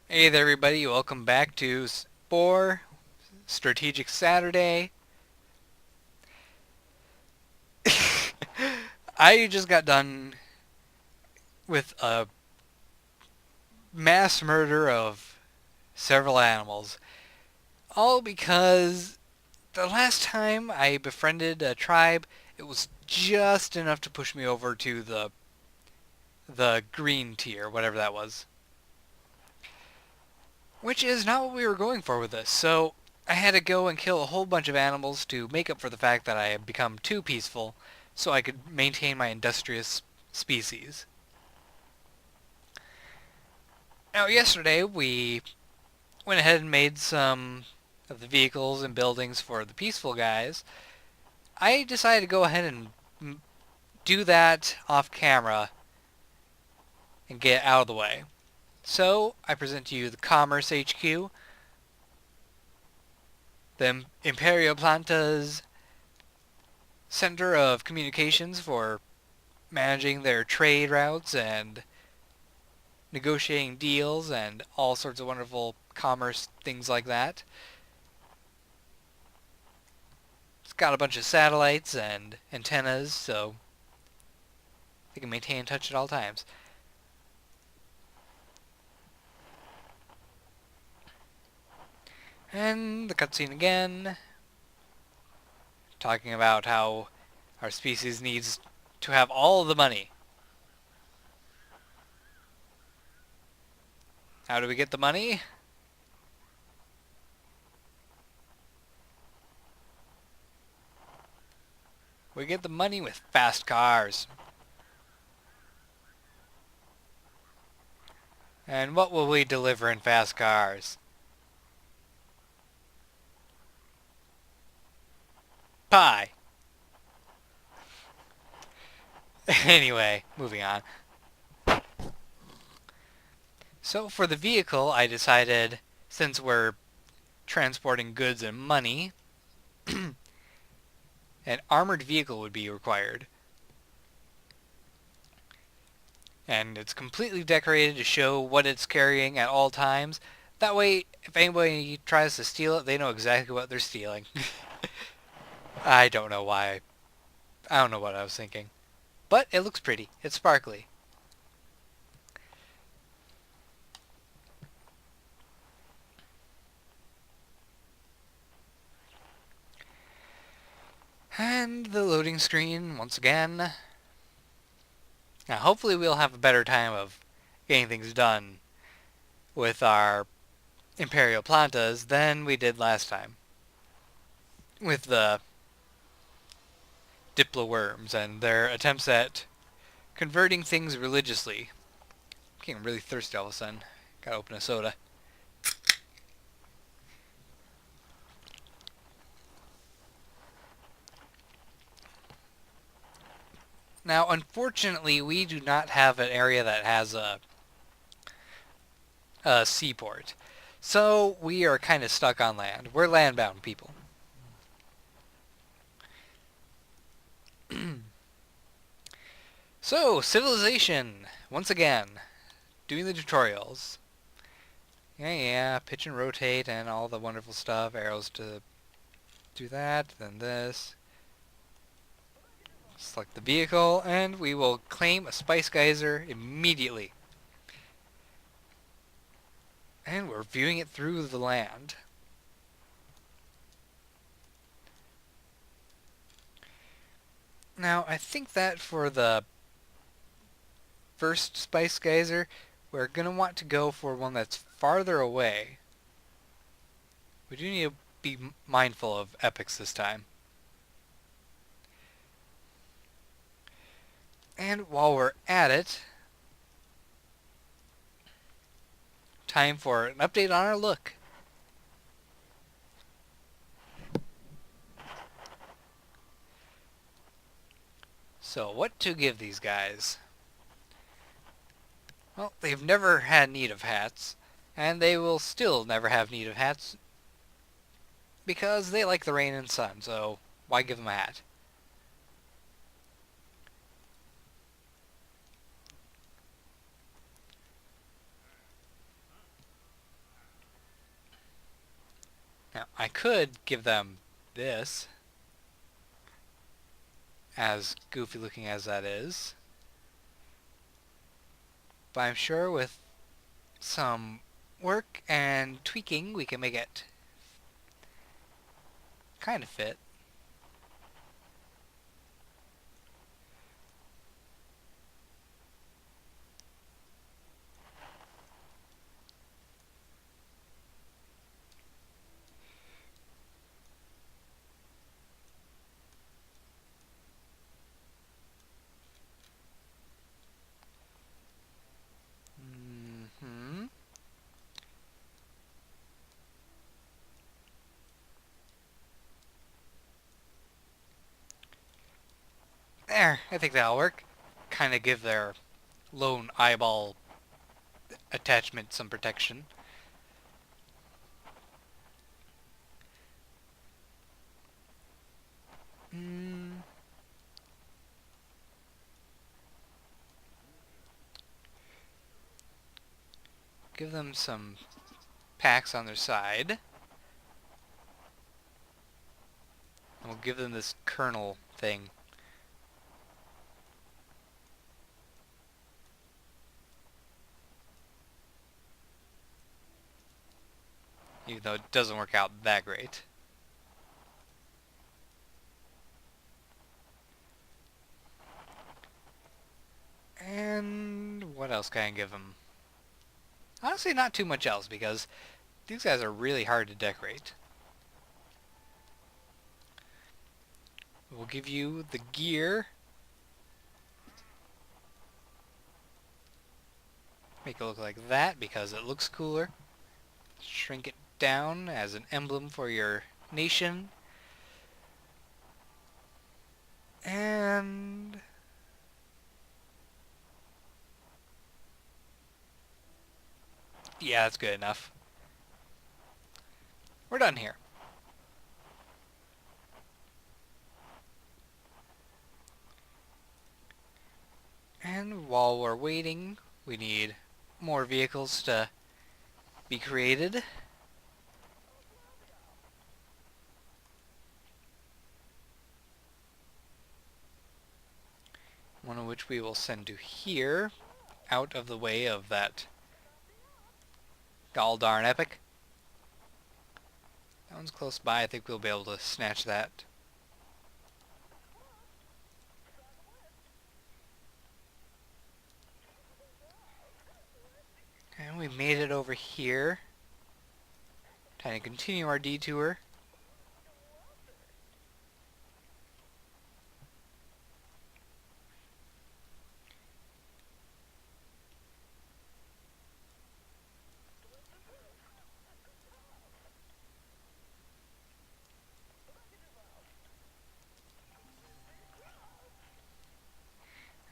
Hey there, everybody. Welcome back to Spore Strategic Saturday. I just got done with a mass murder of several animals. All because the last time I befriended a tribe, it was just enough to push me over to the green tier, whatever that was. Which is not what we were going for with this. So I had to go and kill a whole bunch of animals to make up for the fact that I had become too peaceful so I could maintain my industrious species. Now, yesterday we went ahead and made some of the vehicles and buildings for the peaceful guys. I decided to go ahead and do that off camera and get out of the way. So I present to you the Commerce HQ, the Imperio Planta's center of communications for managing their trade routes and negotiating deals and all sorts of wonderful commerce things like that. It's got a bunch of satellites and antennas, so they can maintain touch at all times. And the cutscene again, talking about how our species needs to have all of the money. How do we get the money? We get the money with fast cars. And what will we deliver in fast cars? Pie. Anyway, moving on. So for the vehicle, I decided, since we're transporting goods and money, an armored vehicle would be required. And it's completely decorated to show what it's carrying at all times. That way, if anybody tries to steal it, they know exactly what they're stealing. I don't know why. I don't know what I was thinking. But it looks pretty. It's sparkly. And the loading screen, once again. Now, hopefully we'll have a better time of getting things done with our Imperial Plantas than we did last time. With the Diploworms and their attempts at converting things religiously. I'm getting really thirsty all of a sudden. Gotta open a soda. Now, unfortunately, we do not have an area that has a seaport. So we are kind of stuck on land. We're landbound people. So, civilization, once again, doing the tutorials. Yeah, pitch and rotate and all the wonderful stuff. Arrows to do that, then this. Select the vehicle, and we will claim a Spice Geyser immediately. And we're viewing it through the land. Now, I think that for the first Spice Geyser, we're going to want to go for one that's farther away. We do need to be mindful of epics this time. And while we're at it, time for an update on our look. So, what to give these guys? Well, they've never had need of hats, and they will still never have need of hats because they like the rain and sun, so why give them a hat? Now, I could give them this, as goofy looking as that is, but I'm sure with some work and tweaking we can make it kind of fit. Hmm. There, I think that'll work. Kind of give their lone eyeball attachment some protection. Mm, give them some packs on their side. And we'll give them this kernel thing. Even though it doesn't work out that great. And what else can I give them? Honestly, not too much else, because these guys are really hard to decorate. We'll give you the gear. Make it look like that because it looks cooler. Shrink it down as an emblem for your nation. And yeah, that's good enough. We're done here. And while we're waiting, we need more vehicles to be created. One of which we will send to here, out of the way of that gall darn epic. That one's close by. I think we'll be able to snatch that. And we made it over here. Time to continue our detour.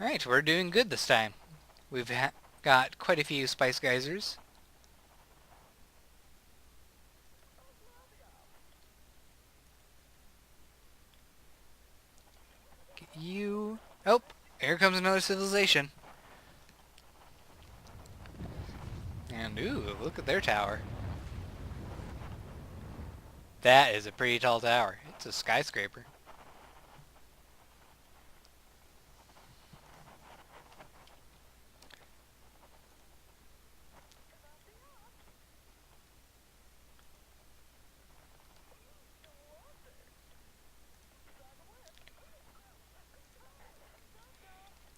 Alright, we're doing good this time. We've got quite a few spice geysers. Get you... Oh, here comes another civilization. And ooh, look at their tower. That is a pretty tall tower. It's a skyscraper.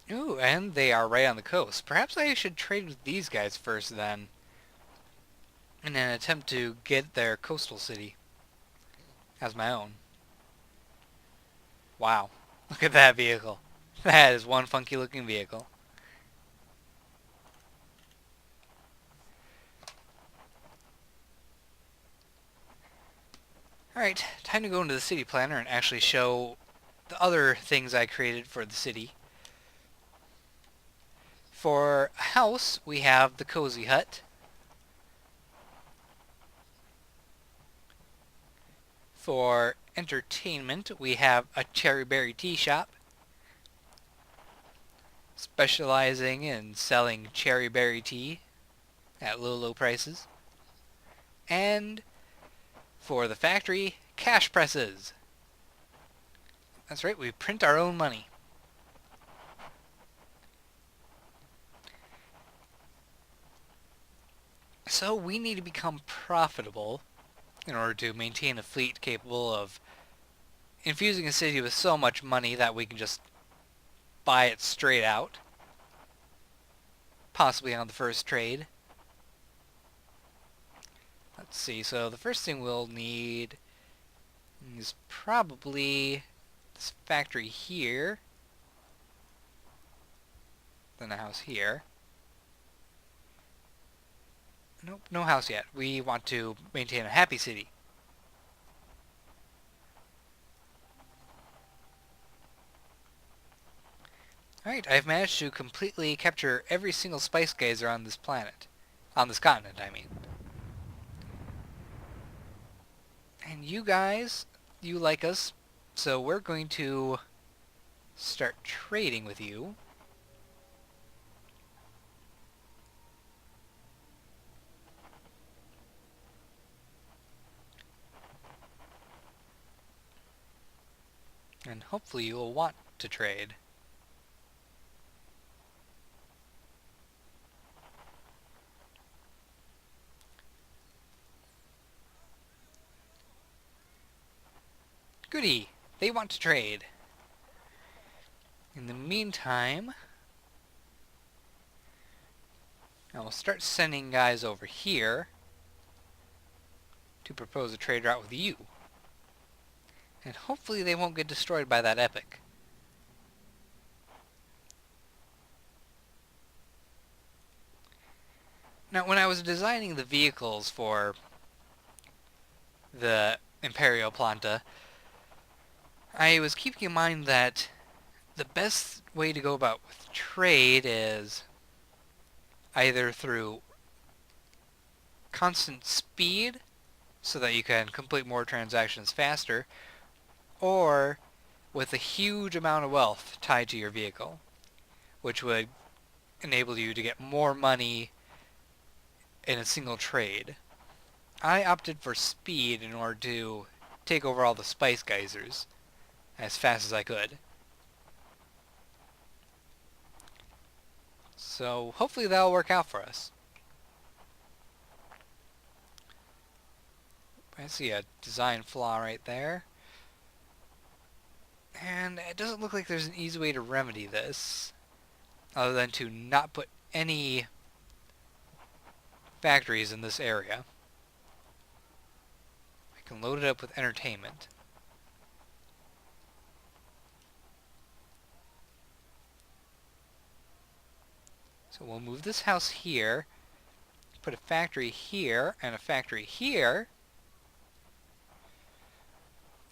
Ooh, and they are right on the coast. Perhaps I should trade with these guys first then, in an attempt to get their coastal city as my own. Wow. Look at that vehicle. That is one funky looking vehicle. Alright, time to go into the city planner and actually show the other things I created for the city. For a house, we have the Cozy Hut. For entertainment, we have a Cherry Berry Tea Shop, specializing in selling cherry berry tea at low, low prices. And For the factory, cash presses. That's right, we print our own money. So we need to become profitable in order to maintain a fleet capable of infusing a city with so much money that we can just buy it straight out, possibly on the first trade. Let's see, so the first thing we'll need is probably this factory here, then a house here. Nope, no house yet. We want to maintain a happy city. Alright, I've managed to completely capture every single spice geyser on this planet. On this continent, I mean. And you guys, you like us, so we're going to start trading with you. And hopefully you will want to trade. Goody! They want to trade. In the meantime, I will start sending guys over here to propose a trade route with you. And hopefully they won't get destroyed by that epic. Now, when I was designing the vehicles for the Imperial Planta, I was keeping in mind that the best way to go about with trade is either through constant speed, so that you can complete more transactions faster, or with a huge amount of wealth tied to your vehicle, which would enable you to get more money in a single trade. I opted for speed in order to take over all the spice geysers as fast as I could. So hopefully that'll work out for us. I see a design flaw right there. And it doesn't look like there's an easy way to remedy this, other than to not put any factories in this area. I can load it up with entertainment. So we'll move this house here, put a factory here, and a factory here.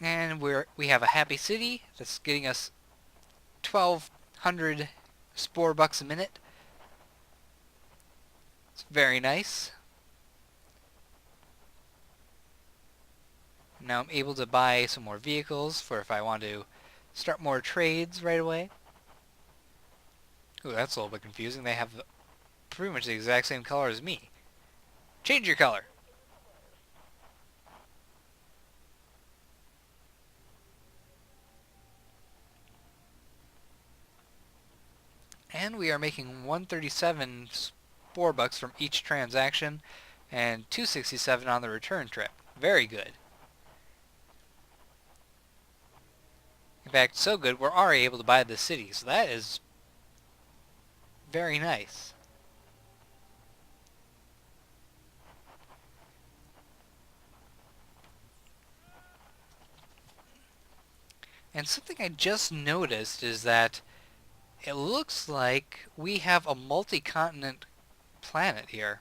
And we have a happy city that's getting us 1,200 Spore bucks a minute. It's very nice. Now I'm able to buy some more vehicles for if I want to start more trades right away. Ooh, that's a little bit confusing. They have pretty much the exact same color as me. Change your color. And we are making 137 Spore bucks from each transaction and 267 on the return trip. Very good. In fact, so good we're already able to buy the city, so that is very nice. And something I just noticed is that it looks like we have a multi-continent planet here.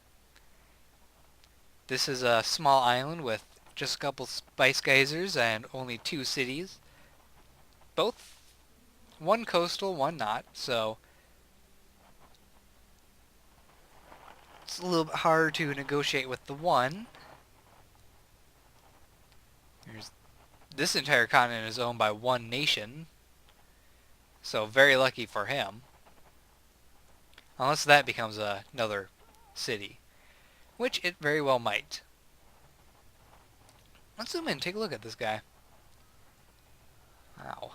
This is a small island with just a couple spice geysers and only 2 cities. Both, one coastal, one not, so it's a little bit harder to negotiate with the one. This entire continent is owned by one nation, so very lucky for him. Unless that becomes another city, which it very well might. Let's zoom in, take a look at this guy. Wow.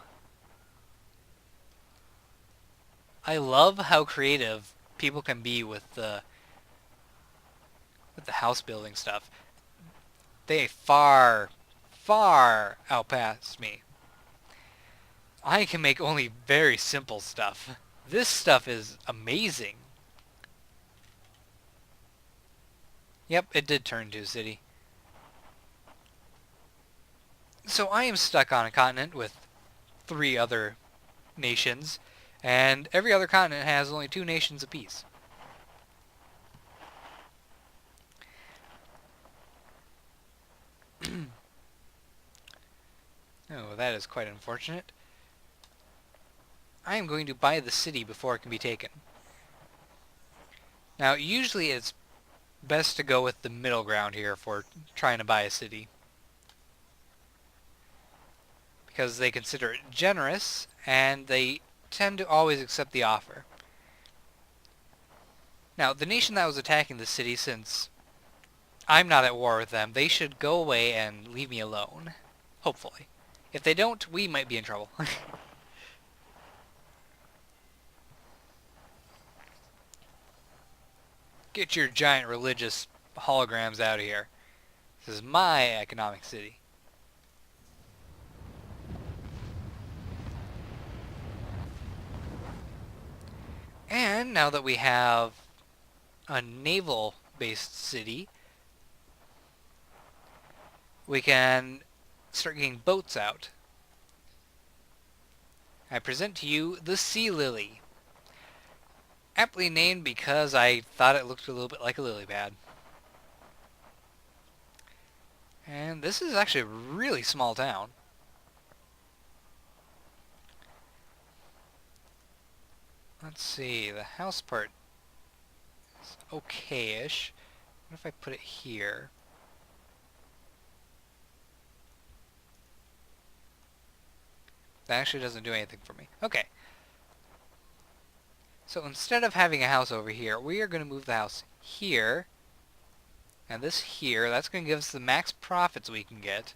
I love how creative people can be with the house building stuff. They far, far outpass me. I can make only very simple stuff. This stuff is amazing. Yep, it did turn to a city. So I am stuck on a continent with 3 other nations, and every other continent has only 2 nations apiece. Oh, that is quite unfortunate. I am going to buy the city before it can be taken. Now, usually it's best to go with the middle ground here for trying to buy a city, because they consider it generous, and they tend to always accept the offer. Now, the nation that was attacking the city, since I'm not at war with them, they should go away and leave me alone. Hopefully. If they don't, we might be in trouble. Get your giant religious holograms out of here. This is my economic city. And now that we have a naval-based city, we can start getting boats out. I present to you the Sea Lily. Aptly named because I thought it looked a little bit like a lily pad. And this is actually a really small town. Let's see, the house part is okay-ish. What if I put it here? That actually doesn't do anything for me. Okay. So instead of having a house over here, we are going to move the house here. And this here, that's going to give us the max profits we can get.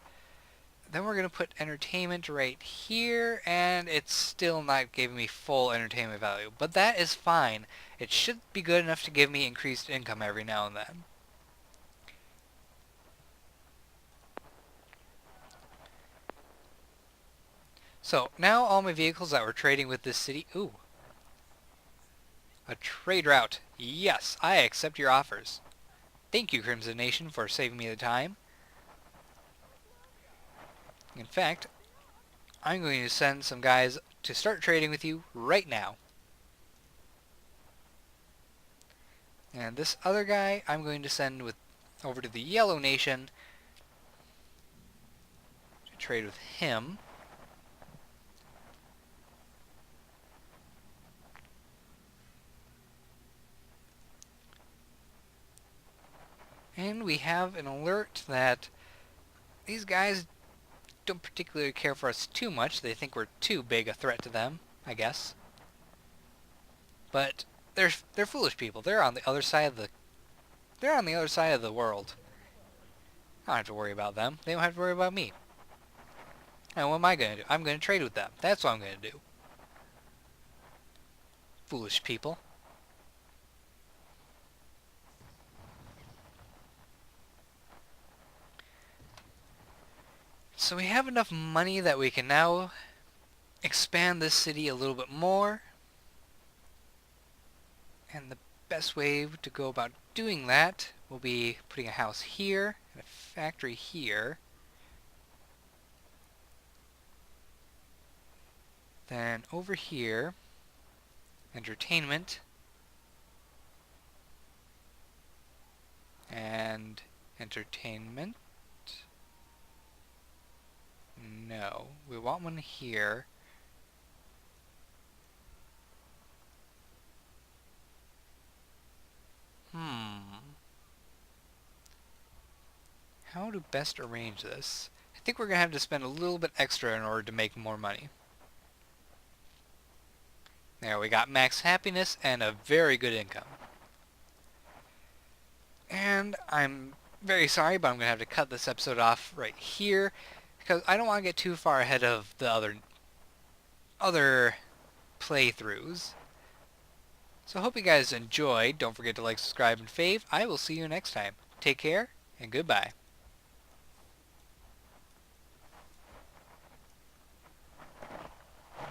Then we're going to put entertainment right here, and it's still not giving me full entertainment value. But that is fine. It should be good enough to give me increased income every now and then. So, now all my vehicles that were trading with this city... Ooh. A trade route. Yes, I accept your offers. Thank you, Crimson Nation, for saving me the time. In fact, I'm going to send some guys to start trading with you right now. And this other guy, I'm going to send over to the Yellow Nation to trade with him. And we have an alert that these guys don't particularly care for us too much. They think we're too big a threat to them, I guess. But they're foolish people. They're on the other side of the world. I don't have to worry about them. They don't have to worry about me. And what am I going to do? I'm going to trade with them. That's what I'm going to do. Foolish people. So we have enough money that we can now expand this city a little bit more. And the best way to go about doing that will be putting a house here and a factory here. Then over here, entertainment. And entertainment. No, we want one here. How to best arrange this? I think we're going to have to spend a little bit extra in order to make more money. There, we got max happiness and a very good income. And I'm very sorry, but I'm going to have to cut this episode off right here because I don't want to get too far ahead of the other playthroughs. So I hope you guys enjoyed. Don't forget to like, subscribe, and fave. I will see you next time. Take care, and goodbye.